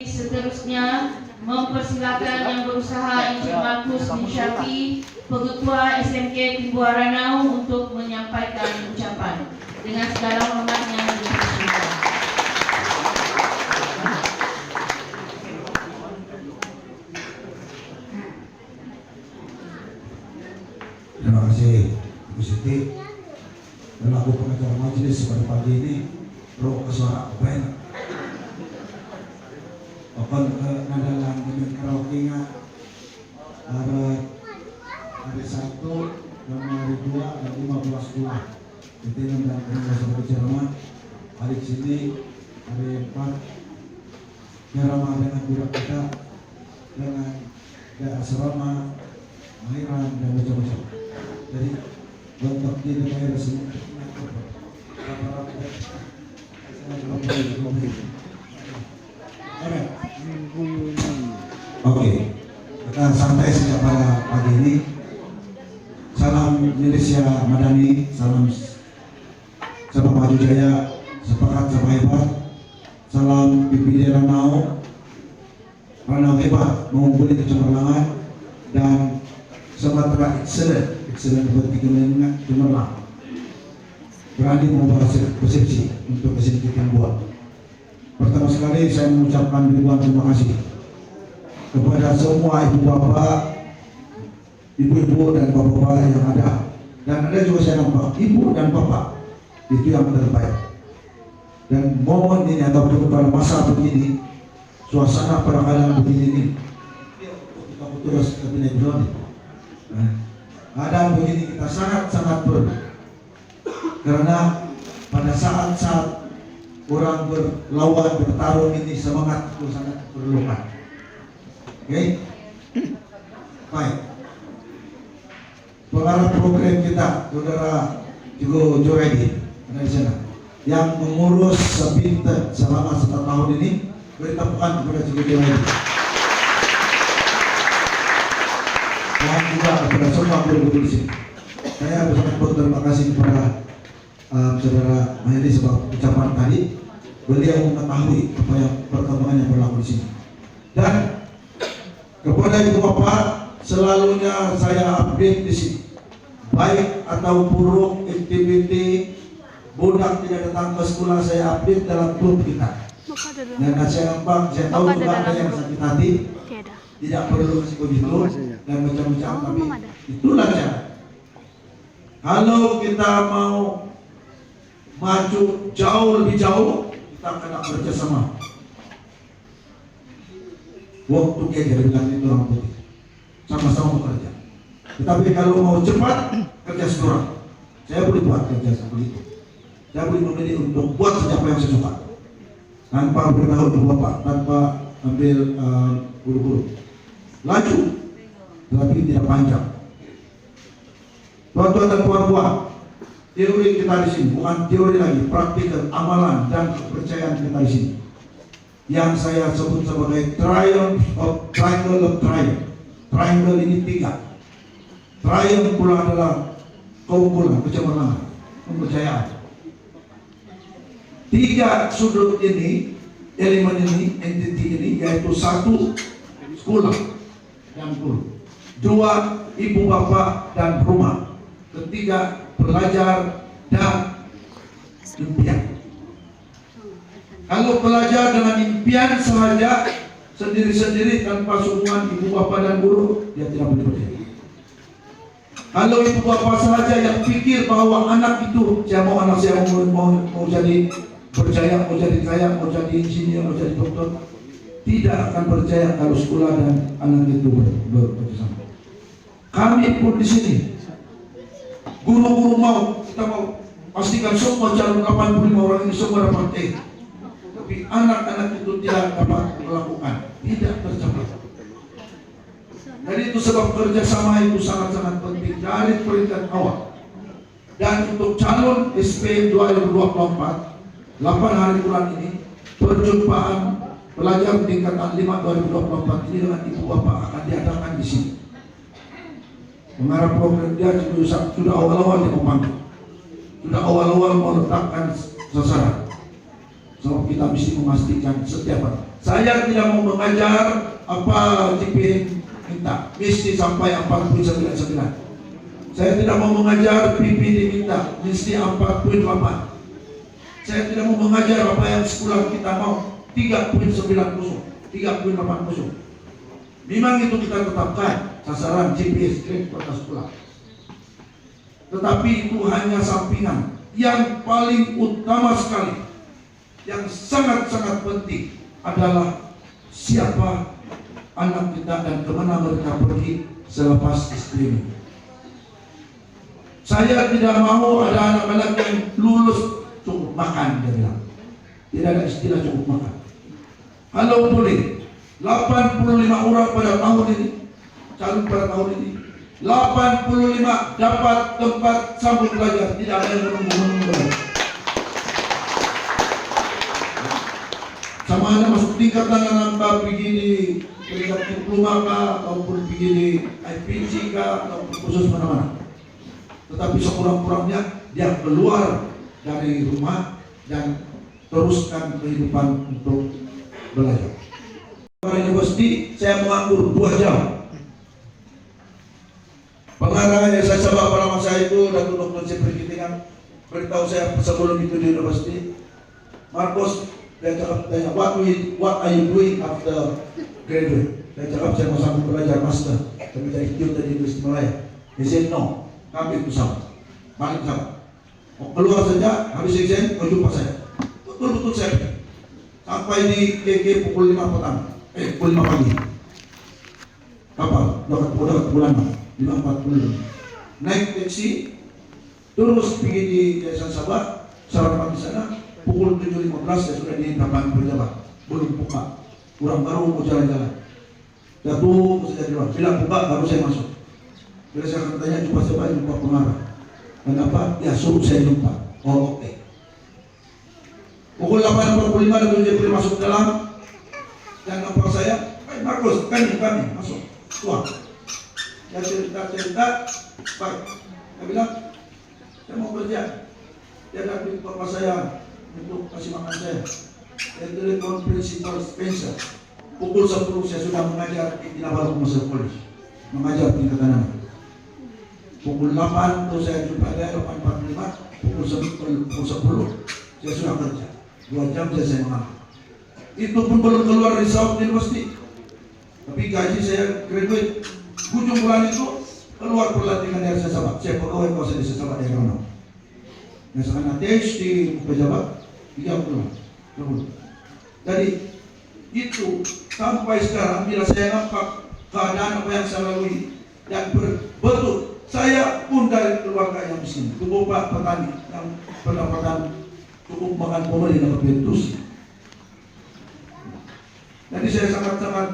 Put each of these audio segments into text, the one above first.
Seterusnya mempersilakan yang berusaha Encik Markus bin Syafi, Pengetua SMK Timbuara Ranau untuk menyampaikan ucapan. Dengan segala hormatnya dipersilakan. Terima kasih Bu Siti selaku pengacara majelis pada pagi ini. Roh suara apa Akan nadalang dengan karaoke hari 1, hari 2 dan 15 bulan. Jadi dan pengacara Jerman hari sini hari 4 Jerman dengan budak kita dengan asrama Mahiran dan macam-macam. Jadi untuk di daerah semua Oke, kita santai sejak pada pagi ini. Salam Indonesia Madani, salam maju jaya, sepakat sama hebat. Salam PPD Ranau hebat mengungguli kecemerlangan dan Sumatera excellent buat bikin cemerlang. Berani membawa persepsi untuk kesini kita buat. Pertama sekali saya mengucapkan ribuan terima kasih kepada semua ibu bapak, ibu-ibu dan bapak-bapak yang ada. Dan ada juga saya nampak ibu dan bapak itu yang terbaik. Dan momen ini ataupun pada masa begini, suasana pada keadaan begini ini, kita terus kabinet drone. Keadaan begini kita sangat perlu. Karena pada saat-saat orang berlawan bertarung ini semangat itu sangat diperlukan. Oke, baik. Pengarah program kita, saudara Cigo Joredi, ada di sana, yang mengurus Sebinten selama 1 tahun ini, beri tepukan kepada Cigo Joredi. Dan juga kepada semua guru di sini. Saya sangat berterima kasih kepada saudara Mahiri sebab ucapan tadi. Beliau mengetahui apa yang perkembangan yang berlaku di sini. Dan kepada ibu bapak, selalunya saya update di sini, baik atau buruk aktiviti budak tidak datang ke sekolah, saya update dalam grup kita. Dan saya nampak, saya tahu juga ada yang sakit hati, tidak perlu kasih begitu dan macam-macam, tapi itulah cara. Kalau kita mau maju jauh lebih jauh, kita akan kerjasama. Waktu kita bilang itu orang putih, sama-sama bekerja. Tetapi kalau mau cepat, kerja seorang. Saya boleh buat kerja seperti itu. Saya boleh memilih untuk buat saja apa yang saya suka, tanpa beritahu ibu bapak, tanpa ambil buru-buru. Laju, tetapi tidak panjang. Tuan-tuan dan puan-puan, teori kita di sini bukan teori lagi, praktikal, amalan dan kepercayaan kita di sini. Yang saya sebut sebagai triangle of triangle. Triangle ini 3. Triangle pula adalah keunggulan, kecemerlangan, kepercayaan. 3 sudut ini, elemen ini, entiti ini, yaitu 1 sekolah dan guru, 2 ibu bapak dan rumah, 3 pelajar dan impian. Kalau pelajar dengan impian sahaja sendiri-sendiri tanpa sokongan ibu bapak dan guru, dia tidak boleh berjaya. Kalau ibu bapak sahaja yang pikir bahwa anak itu, saya mau anak saya mau jadi berjaya, mau jadi kaya, mau jadi insinyur, mau jadi dokter, tidak akan berjaya kalau sekolah dan anak itu bersama. Kami pun di sini, guru-guru kita mau pastikan semua calon 85 orang ini semua dapat A. Tapi anak-anak itu tidak dapat melakukan, tidak tercapai. Jadi itu sebab kerjasama itu sangat-sangat penting dari peringkat awal. Dan untuk calon SP 2024, 8 hari bulan ini, perjumpaan pelajar tingkatan 5 2024 ini dengan ibu bapak akan diadakan di sini. Mengarah program dia sudah awal-awal dia memanggil, sudah awal-awal meletakkan sasaran. Sebab kita mesti memastikan setiap Saya tidak mau mengajar apa GPA minta, mesti sampai 4.99. Saya tidak mau mengajar PP diminta, mesti 4.8. Saya tidak mau mengajar apa yang sekolah kita mau, 3.90, 3.80. Memang itu kita tetapkan sasaran GPS grade kota sekolah. Tetapi itu hanya sampingan. Yang paling utama sekali, yang sangat-sangat penting adalah siapa anak kita dan kemana mereka pergi selepas SPM. Saya tidak mau ada anak-anak yang lulus cukup makan, dia bilang. Tidak ada istilah cukup makan. Kalau boleh 85 orang pada tahun ini, calon pada tahun ini, 85 dapat tempat sambut belajar, tidak ada yang menunggu. Sama ada masuk tingkatan anak pergi di peringkat diploma kah, ataupun pergi di IPC kah, ataupun khusus mana-mana. Tetapi sekurang-kurangnya dia keluar dari rumah dan teruskan kehidupan untuk belajar. Universiti saya menganggur 2 jam. Pengarah yang saya sebab pada masa itu Datuk Dr. Jeffrey Kitingan beritahu saya sebelum itu di universiti, Marcos, dia cakap tanya, what are you doing after graduate? Saya cakap saya mau sambung belajar master, tapi saya ikut di Universiti Malaya. Dia said no, kami itu sama, balik sama. Mau keluar saja, habis exam, kau jumpa saya. Betul-betul saya sampai di KK pukul 5 petang, pukul 5 pagi. Kapal, dekat bulan 5.40. Naik taksi, terus pergi di Yayasan Sabah, sarapan di sana. Pukul 7.15 saya sudah di lapangan pejabat, belum buka. Kurang baru mau jalan-jalan. Jatuh saja di luar. Bilang buka, baru saya masuk. Bila saya akan tanya, jumpa siapa? Jumpa pengarah. Kenapa? Ya suruh saya jumpa. Oh, oke. Pukul 8.45 Datuk Jeffrey masuk dalam dan nampak saya, Marcos, kami masuk. Tuan. Dia cerita, baik. Dia bilang, saya mau kerja. Dia datang bapak saya untuk kasih makan saya. Dia telepon Principal Spencer. Pukul 10 saya sudah mengajar di Kinabalu Commercial College, mengajar tingkatan anak. Pukul 8 itu saya jumpa dia, 8.45. Pukul 10 saya sudah kerja. 2 jam saya mengajar. Itu pun belum keluar dari South University. Tapi gaji saya graduate. Ujung bulan itu keluar perlatihan dari Sasabat. Saya pegawai kuasa di Sasabat daerah Ronau. Misalkan ATH di pejabat 3 bulan. Jadi itu sampai sekarang bila saya nampak keadaan apa yang saya lalui dan betul saya pun dari keluarga yang miskin, kebapak petani yang pendapatan cukup makan pembeli dapat bentus. Jadi saya sangat-sangat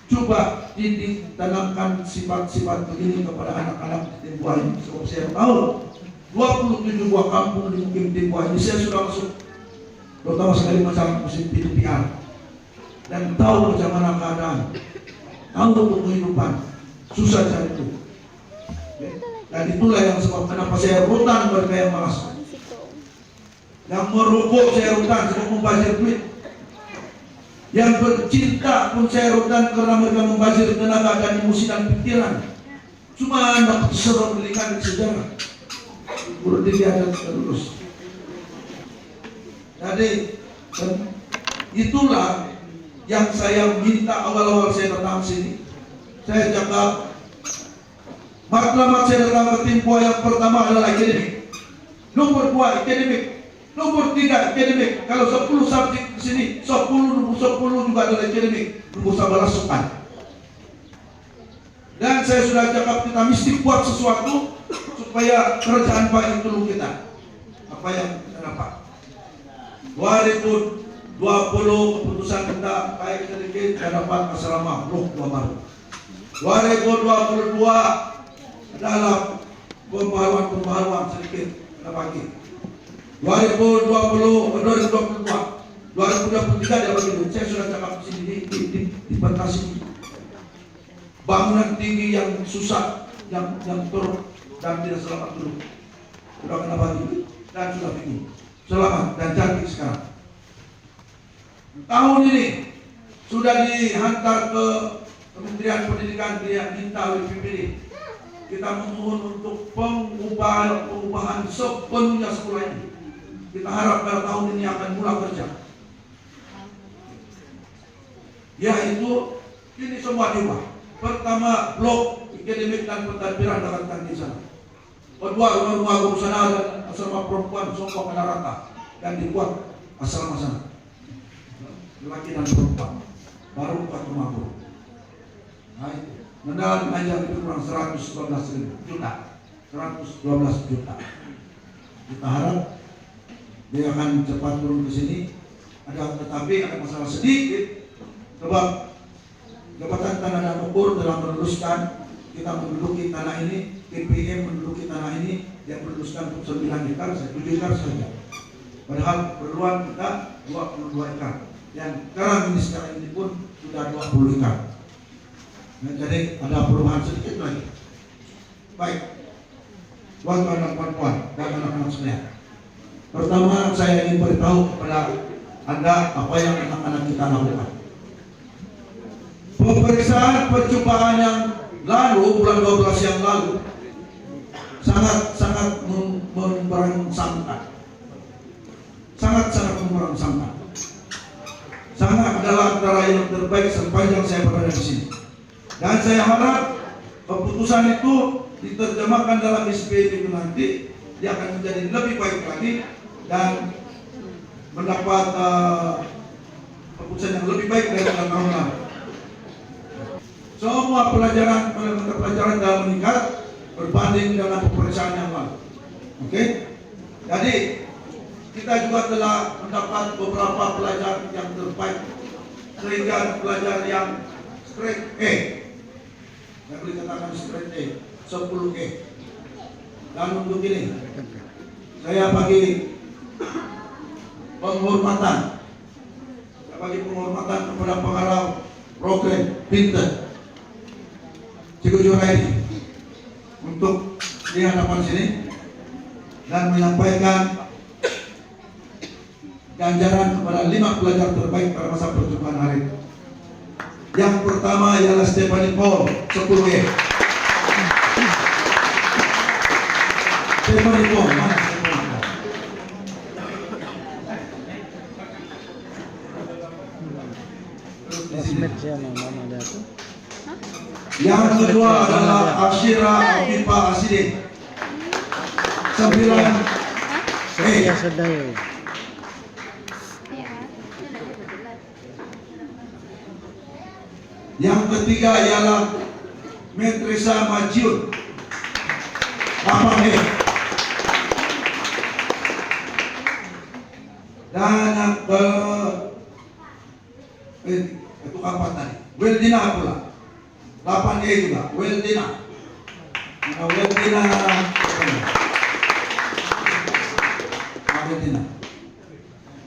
coba ditanamkan sifat-sifat begini kepada anak-anak di Timbuah ini. Sebab saya tahu 27 buah kampung di mukim Timbuah ini saya sudah masuk, terutama sekali macam musim PDPR, dan tahu macam mana keadaan, tahu untuk kehidupan susah cari itu. Dan itulah yang sebab kenapa saya rutan mereka yang malas, yang merokok saya rutan sebab membazir duit. Yang bercinta pun saya rutan karena mereka membazir tenaga dan emosi dan pikiran. Cuma anda seru melihat sejarah. Menurut dia ada lulus. Jadi itulah yang saya minta awal-awal saya datang sini. Saya cakap matlamat saya datang ke Timbuah yang pertama adalah akademik. Nomor 2 akademik. Nomor 3 akademik. Kalau 10 subjek di sini, 10 juga adalah akademik. Nomor 11 sopan. Dan saya sudah cakap kita mesti buat sesuatu supaya kerajaan baik tolong kita. Apa yang kita dapat. 2020 keputusan kita baik sedikit kita dapat asrama Roh Tua Baru. 2022 adalah pembaharuan sedikit kita bagi. 2023 dia begitu. Saya sudah cakap di sini di Bekasi. Bangunan tinggi yang susah, yang turun dan tidak selamat dulu. Sudah kena bagi dan sudah tinggi. Selamat dan cantik sekarang. Tahun ini sudah dihantar ke Kementerian Pendidikan, dia minta oleh PPD. Kita memohon untuk pengubahan sepenuhnya sekolah ini. Kita harap pada tahun ini akan mulai kerja. Yaitu ini semua diubah. Pertama, blok akademik dan pentadbiran akan di sana. Kedua, rumah-rumah guru sana dan asrama perempuan semua kena rata dan dibuat asrama sana. Laki dan perempuan. Baru 4 rumah guru. Nah, itu. Mendalam ajar itu kurang 112 juta. 112 juta. Kita harap dia akan cepat turun ke sini. Tetapi ada masalah sedikit. Sebab Jabatan Tanah dan Ukur telah meluluskan kita menduduki tanah ini, TPM menduduki tanah ini yang meluluskan untuk 9 hektar, 7 hektar saja. Padahal perluan kita 22 hektar. Yang sekarang ini sekarang ini pun sudah 20 hektar. Nah, jadi ada perubahan sedikit lagi. Baik, tuan-tuan dan puan-puan dan anak-anak sekalian. Pertama, saya ingin beritahu kepada Anda apa yang anak-anak kita lakukan. Pemeriksaan percobaan yang lalu, bulan 12 yang lalu, sangat memberangsangkan. Sangat memberangsangkan. Sangat adalah antara yang terbaik sepanjang saya berada di sini. Dan saya harap keputusan itu diterjemahkan dalam SPP itu nanti, dia akan menjadi lebih baik lagi dan mendapat keputusan yang lebih baik dari tahun lalu. Semua pelajaran dalam meningkat berbanding dengan pemeriksaan yang lalu. Oke? Jadi kita juga telah mendapat beberapa pelajaran yang terbaik sehingga pelajar yang straight A, yang boleh katakan straight A, 10 E. Dan untuk ini saya bagi penghormatan kepada pengarah program Pinter Cikgu Juraidi untuk di hadapan sini dan menyampaikan ganjaran kepada 5 pelajar terbaik pada masa percobaan hari ini. Yang pertama ialah Stephanie Paul, 10 E. Stephanie Paul, mana Stephanie Paul? Yang kedua adalah Ashira Afifa Asidin, 9 E. Yang ketiga ialah Metrisa Majiun, 8 E. Dan yang itu apa tadi? Weldina pula, 8 E juga, Weldina. Weldina.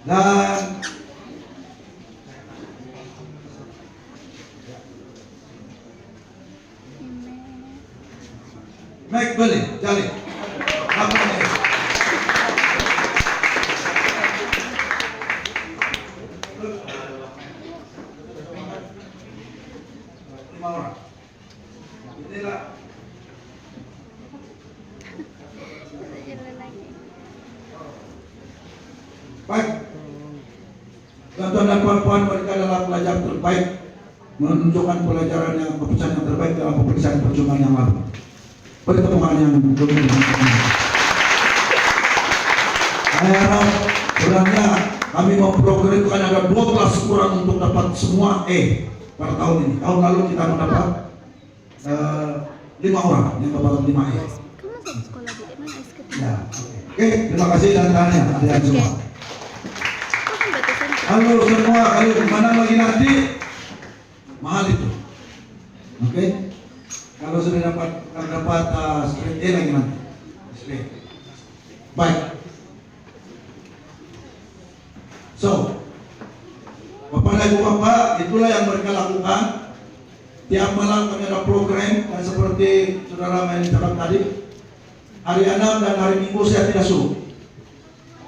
Dan McBelly, Jali, 8 E. Inilah baik, tuan-tuan dan puan-puan, mereka adalah pelajar terbaik, menunjukkan pelajaran yang keputusan yang terbaik dalam pemeriksaan percobaan yang lalu. Beri tepuk tangan yang dominan. Saya harap sebenarnya kami memprogramkan ada 12 kurang untuk dapat semua E pada tahun ini. Tahun lalu kita mendapat 5 orang yang dapat 5 E. Ya, oke, terima kasih dan tanya adik-adik semua. Halo semua, kalau dimana lagi nanti mahal itu, oke? Kalau sudah dapat straight A lagi nanti, straight. Baik. So, Bapak dan Ibu Bapak, itulah yang mereka lakukan. Tiap malam kami ada program dan seperti saudara main tadi, hari 6 dan hari Minggu saya tidak suruh.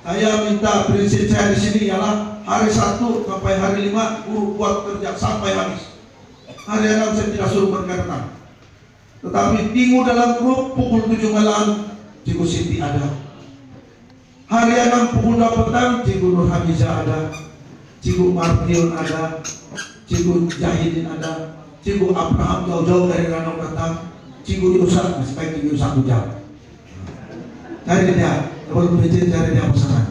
Saya minta prinsip saya di sini ialah hari 1 sampai hari 5 guru buat kerja sampai habis. Hari 6 saya tidak suruh mereka datang. Tetapi minggu dalam grup pukul 7 malam Cikgu Siti ada. Hari 6 pukul 2 petang Cikgu Nur Hamizah ada, Cikgu Martion ada, Cikgu Jahidin ada, Cikgu Abraham jauh-jauh dari Ranau datang, Cikgu Yusak, supaya Cikgu Yusak jauh. Cari dia, kalau PJ cari dia pasangan.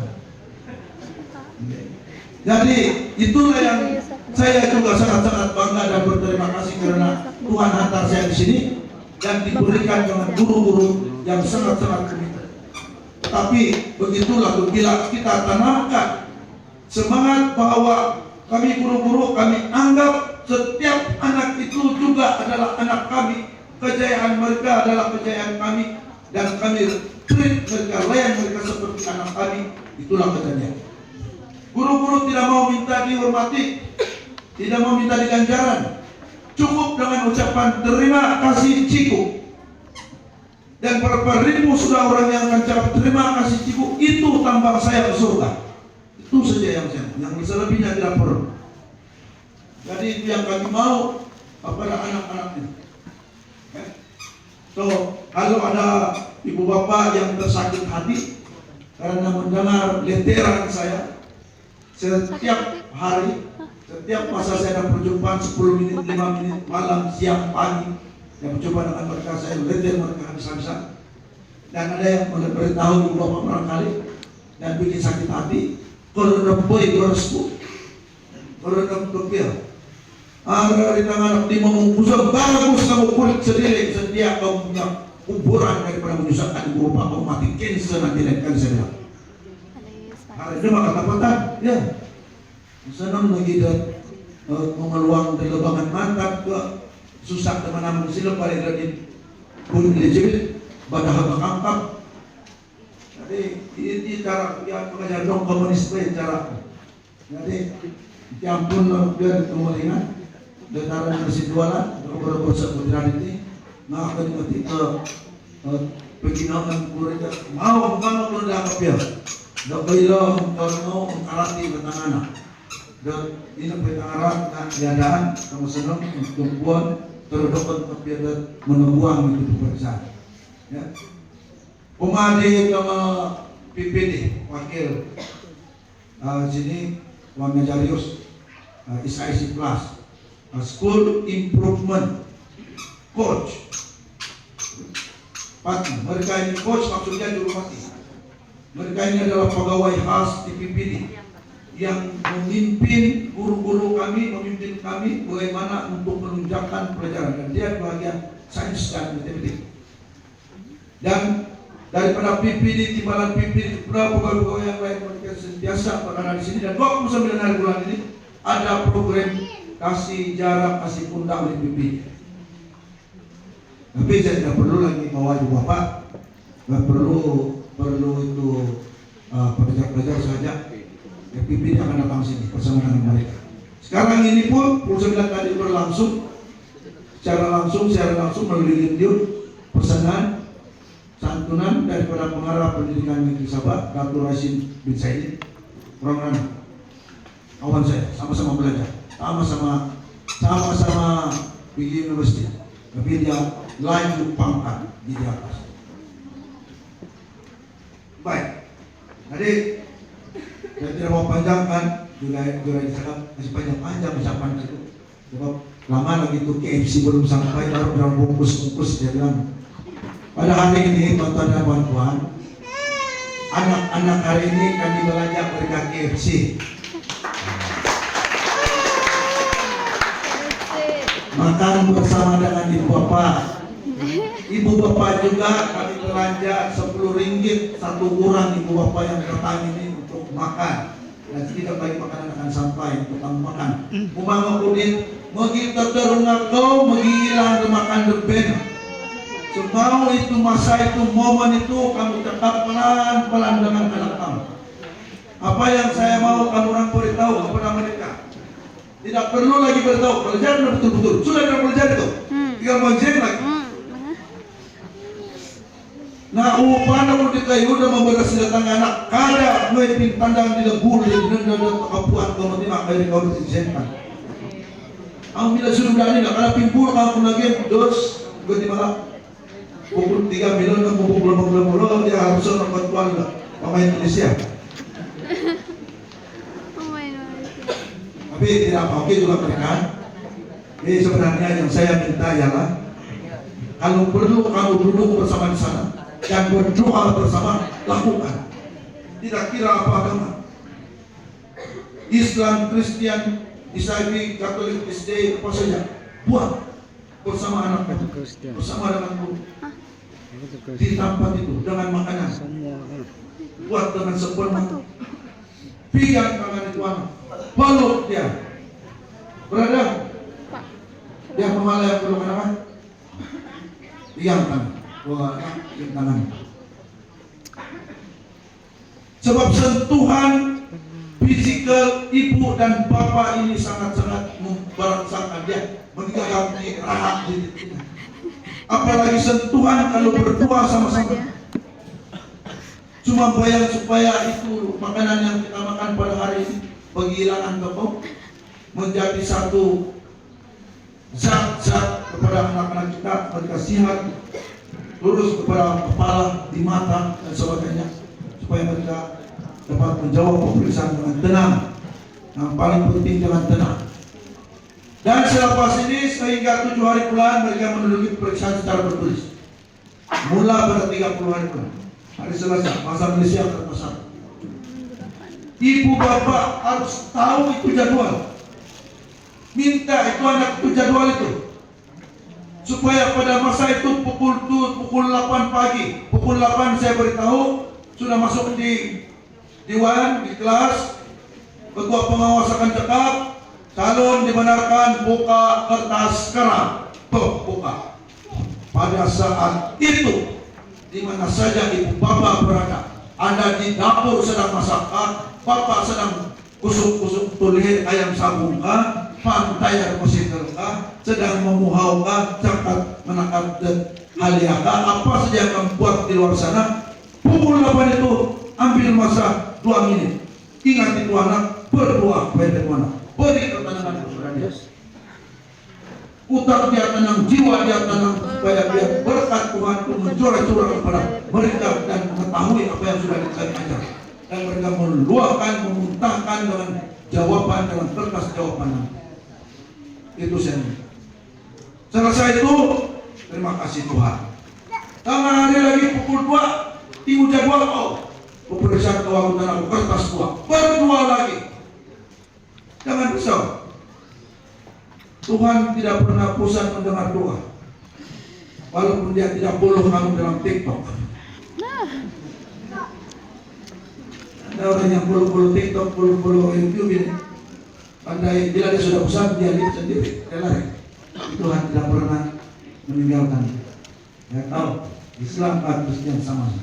Jadi itulah yang saya juga sangat-sangat bangga dan berterima kasih karena Tuhan hantar saya di sini dan diberikan dengan guru-guru yang sangat-sangat komited. Tapi begitulah bila kita tanamkan semangat bahwa kami guru-guru, kami anggap setiap anak itu juga adalah anak kami, kejayaan mereka adalah kejayaan kami, dan kami treat mereka, layan mereka seperti anak kami, itulah kejadian. Guru-guru tidak mau minta dihormati, tidak mau minta diganjaran, cukup dengan ucapan terima kasih Cikgu. Dan berapa ribu sudah orang yang akan jawab terima kasih Cikgu, itu tambang saya ke surga. Itu saja yang selebihnya tidak perlu. Jadi itu yang kami mau kepada anak-anak ini. So, kalau ada ibu bapak yang tersakit hati karena mendengar leteran saya setiap hari, setiap masa saya ada perjumpaan 10 menit, 5 menit, malam, siang, pagi, yang berjumpa dengan mereka, saya leter mereka habis-habisan. Dan ada yang memberitahu ibu bapak barangkali dan bikin sakit hati. Kalau boy gorosku, kalau kepil, ada di tangan di mengungkusnya bagus kamu kulit sendiri, sedia kamu punya kuburan daripada menyusahkan ibu bapak kamu mati cancer nanti lain kali saya bilang. Hari ini maka katakan, ya, senang lagi dan mengeluang dari lubangan mantan ke susah teman-teman silap balik dari kulit lejebil, badahal bakangkap. Jadi ini cara yang mengajar dong komunis itu cara. Jadi diampun biar kemudian dan cara bersih jualan beberapa sebutan ini maka ketika peginakan kurangnya mau bukan mau dianggap ya. Dah bayar kalau mau karati bertangan. Dan ini bertangan dan tiadaan kamu senang tumpuan terdapat tapi ada menemuang itu pekerjaan. Ya. Pemadi sama PPD wakil sini Wang Jarius SIC Plus School Improvement Coach Pati. Mereka ini coach maksudnya juru pati. Mereka ini adalah pegawai khas di PPD yang memimpin guru-guru kami, memimpin kami bagaimana untuk menunjukkan pelajaran, dan dia bagian sains dan matematik. Dan daripada PPD, timbalan PPD, beberapa pegawai yang lain mereka sentiasa berada di sini, dan 29 hari bulan ini ada program kasih jarak, kasih pundak oleh PPD. Tapi saya tidak perlu lagi bawa ibu bapak, nggak perlu itu pelajar-pelajar saja. Ya, PPD akan datang sini bersama dengan mereka. Sekarang ini pun 29 kali berlangsung secara langsung melalui video pesanan santunan daripada pengarah pendidikan negeri Sabah, Dr. Rasim bin Saidin. Orang kawan saya, sama-sama belajar, sama-sama pergi universiti, tapi dia lanjut pangkat di atas. Baik, jadi saya tidak mau panjangkan, juga disangka masih panjang ucapan itu. Sebab lama lagi itu KFC belum sampai, baru dalam bungkus dia bilang. Pada hari ini, tuan-tuan dan puan-puan, anak-anak hari ini kami belajar mereka KFC. Makan bersama dengan ibu bapak. Ibu bapak juga kami belanja 10 ringgit satu orang ibu bapak yang datang ini untuk makan. Dan tidak bagi makanan akan sampai untuk kamu makan. Umama kudin, magi terterunga kau, magi hilang makan deben. Semua itu masa itu, momen itu kamu tetap pelan-pelan dengan anak kamu. Apa yang saya mau kamu orang beritahu kepada mereka. Tidak perlu lagi beritahu, pelajaran betul-betul. Sudah ada pelajaran itu, tinggal mengajar lagi. Na upana mo di kayo na mabalas sila tang anak kada may pintandang nila buli nanda kapuan ko mati makay ikaw di sentan. Ang bila sunudan nila kada pimpul ka ko lagi dos gudi mala. Pukul 3 milyon na pupul dia harus na katuan la pamain Indonesia. Oh my God. Tapi tidak oke juga pernikahan. Jadi sebenarnya yang saya minta ialah kalau perlu kamu duduk bersama di sana dan berdoa bersama, lakukan. Tidak kira apa agama. Islam, Kristen, Islam, Katolik, SD, apa saja. Buat bersama anak itu, bersama dengan guru. Di tempat itu dengan makanan. Buat dengan sempurna. Pegang tangan itu anak. Peluk dia. Berada. Dia pemala yang peluk anak. Pegang tangan. Bawa anak di tangan. Sebab sentuhan fisikal ibu dan bapak ini sangat-sangat memberangsangkan dia, menggigati rahang di. Apalagi sentuhan kalau berdua sama-sama. Cuma bayar supaya itu makanan yang kita makan pada hari ini penghilangan tepung menjadi satu zat-zat kepada anak-anak kita, mereka sehat, lurus kepada kepala, di mata dan sebagainya, supaya mereka dapat menjawab pemeriksaan dengan tenang. Yang paling penting dengan tenang. Dan selepas ini sehingga 7 hari bulan mereka menduduki pemeriksaan secara bertulis. Mula pada 30 hari bulan. Hari Selasa, masa Malaysia terpasang. Ibu bapak harus tahu itu jadwal. Minta itu anak itu jadwal itu. Supaya pada masa itu pukul 8 pagi, pukul 8 saya beritahu sudah masuk di Dewan, di kelas. Ketua pengawas akan cakap, calon dibenarkan buka kertas kerah. Buka. Pada saat itu, di mana saja ibu bapak berada, Anda di dapur sedang masak, bapak sedang kusuk-kusuk tulir ayam sabung kah, pantai dan mesin kah, sedang memuhau kah, cakap menangkap dan haliakah, apa saja yang membuat di luar sana, pukul 8 itu ambil masa 2 menit. Ingat itu anak, berdoa kepada Tuhan, beri ketenangan kepada dia. Utak dia tenang, jiwa dia tenang, supaya dia berkat Tuhan itu mencurah-curah kepada mereka dan mengetahui apa yang sudah kita ajar. Dan mereka meluahkan, memuntahkan dengan jawaban, dengan kertas jawaban. Itu saya. Selesai itu, terima kasih Tuhan. Tengah hari lagi pukul 2, ibu jadwal pemeriksaan kewakilan aku kertas 2, berdua lagi. Jangan risau. Tuhan tidak pernah bosan mendengar doa. Walaupun dia tidak follow kamu dalam TikTok. Ada orang yang follow TikTok, follow YouTube ini. Pandai bila dia sudah bosan, dia lihat sendiri, dia lari. Tuhan tidak pernah meninggalkan. Ya tahu, Islam dan Kristen sama.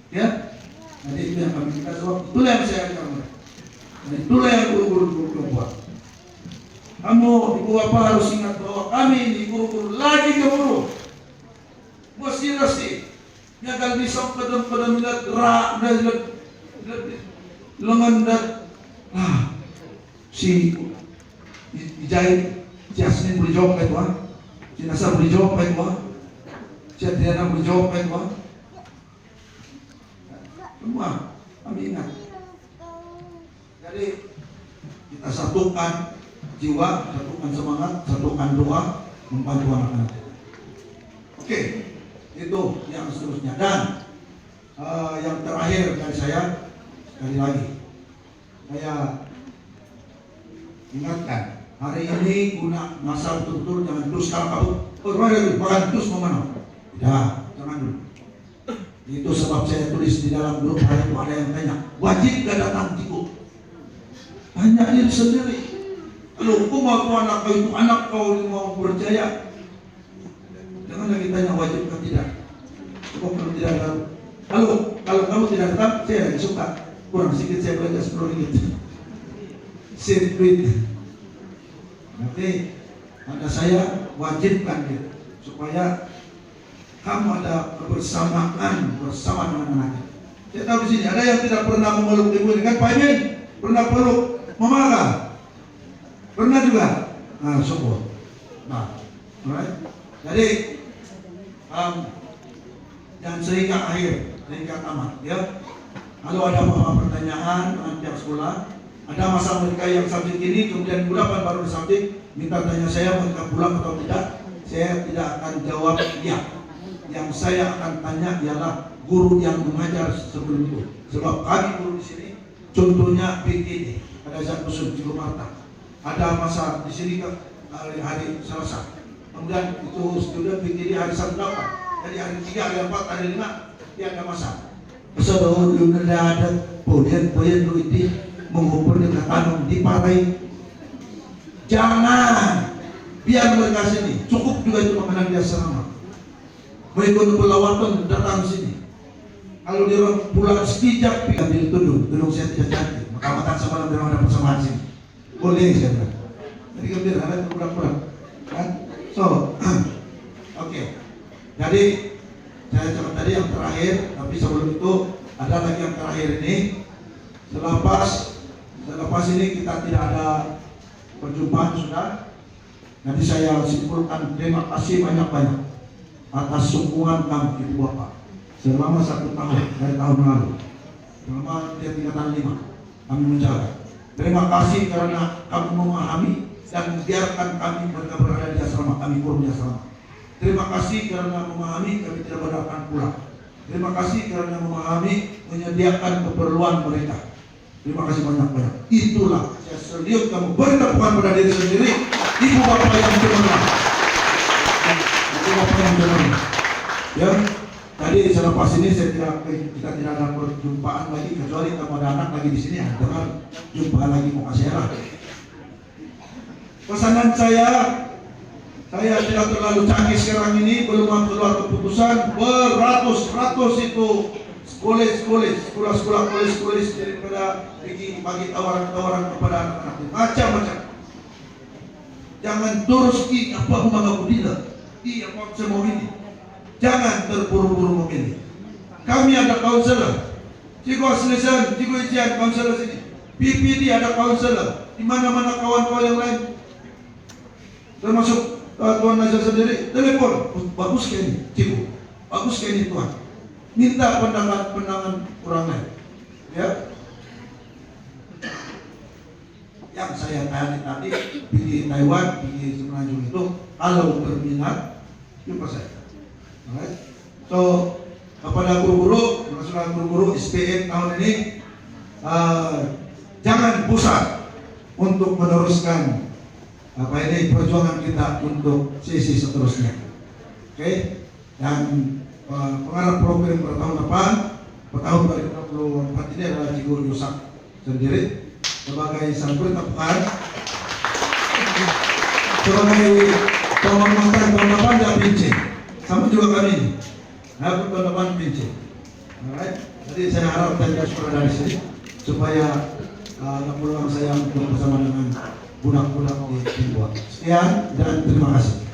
Ya, jadi itu yang kami kita jawab. Itulah yang saya ajarkan. Dan itulah yang guru-guru buat. Kamu ibu bapak harus ingat bahwa kami ini guru-guru lagi guru. Mesti ya kalau bisa pada melihat rak dan lengan dan si dijahit si Asnin boleh jawab kayak tuan, si Nasar boleh jawab kayak tuan, si Adriana boleh jawab kayak tuan. Semua kami ingat. Jadi kita satukan jiwa, satukan semangat, satukan doa, membantu anak-anak. Oke, itu yang seterusnya. Dan yang terakhir dari saya, sekali lagi, saya ingatkan, hari ini guna masa betul-betul jangan terus kalau kabut. Oh, kemana itu? Makan terus mau mana? Tidak, jangan dulu. Itu sebab saya tulis di dalam grup hari itu ada yang tanya, wajib gak datang cikgu? Tanya diri sendiri. Kalau kau mau anak kau itu anak kau yang mau percaya, jangan lagi tanya wajib atau tidak. Kau kalau tidak tahu. Kalau kamu tidak datang, saya lagi suka. Kurang sedikit saya belajar 10 ringgit. Sirkuit. Nanti pada saya wajibkan dia supaya kamu ada kebersamaan bersama dengan anaknya. Saya tahu di sini ada yang tidak pernah memeluk ibu ini kan Pak Imin? Pernah peluk mama kan? Pernah juga? Nah, syukur. Nah, alright. Jadi dan sehingga akhir, sehingga tamat ya. Kalau ada apa pertanyaan dengan pihak sekolah, ada masa mereka yang subjek ini, kemudian bulan baru subjek, minta tanya saya mereka pulang atau tidak, saya tidak akan jawab ya. Yang saya akan tanya ialah guru yang mengajar sebelum itu. Sebab kami guru di sini, contohnya PGD, ada Zat Musuh, Cikgu Marta. Ada masa di sini hari Selasa. Kemudian itu student PGD hari Sabtu dapat. Jadi hari 3, hari 4, hari 5, dia ada masa. Saudara dulu ada poin itu mengumpul dengan tanam di partai. Jangan biar mereka sini. Cukup juga itu mengenang dia selama. Mengikut pelawatan datang sini. Kalau dia orang pulang sekejap pilih ambil tudung saya tidak cantik. Maka matang semalam dia ada persamaan sini. Boleh saya bilang. Jadi gembira ada kurang-kurang. Kan? So, oke. Jadi saya cakap tadi yang terakhir, tapi sebelum itu ada lagi yang terakhir ini. Selepas ini kita tidak ada perjumpaan sudah. Nanti saya simpulkan terima kasih banyak-banyak atas sokongan kami Ibu Bapak selama 1 tahun dari tahun lalu, selama dia tingkatan 5 kami menjaga. Terima kasih karena kamu memahami dan biarkan kami mereka berada di asrama, kami kurung di asrama. Terima kasih karena memahami kami tidak berdakan pulang. Terima kasih karena memahami menyediakan keperluan mereka. Terima kasih banyak-banyak. Itulah saya serius kamu beri tepukan pada diri sendiri. Ibu Bapak yang cemerlang. Ibu Bapak yang cemerlang. Ya, tadi selepas ini kita tidak ada perjumpaan lagi kecuali kamu ada anak lagi di sini. Dengan jumpa lagi mau kasih lah. Pesanan saya tidak terlalu canggih sekarang ini, belum keluar keputusan beratus-ratus itu sekolah-sekolah daripada bagi tawaran-tawaran kepada anak-anak macam-macam. Jangan terus apa aku tidak, apa saya mau ini. Jangan terburu-buru memilih. Kami ada kaunselor, Cikgu Aslisan, Cikgu Ijian, kaunselor sini. PPD ada kaunselor, di mana-mana kawan-kawan yang lain, termasuk Tuan Nazar sendiri, telepon, bagus kayaknya, Cikgu, bagus kayaknya Tuhan. Minta pandangan orang lain, ya. Yang saya tanya tadi, di Taiwan, di Semenanjung itu, kalau berminat, jumpa saya. Alright. So, kepada guru-guru, termasuk guru-guru SPM tahun ini, jangan pusat untuk meneruskan perjuangan kita untuk sesi seterusnya. Oke. Dan pengarah program pada tahun depan, pada tahun 2024 ini adalah Cikgu Yusak sendiri sebagai sang bertepukan. Sebagai penghormatan tahun depan dia pincin, sama juga kami ini. Nah, tahun depan pincin. Alright. Jadi saya harap dan sudah dari sini supaya peluang saya untuk bersama dengan budak-budak di Timbuan. Sekian dan terima kasih.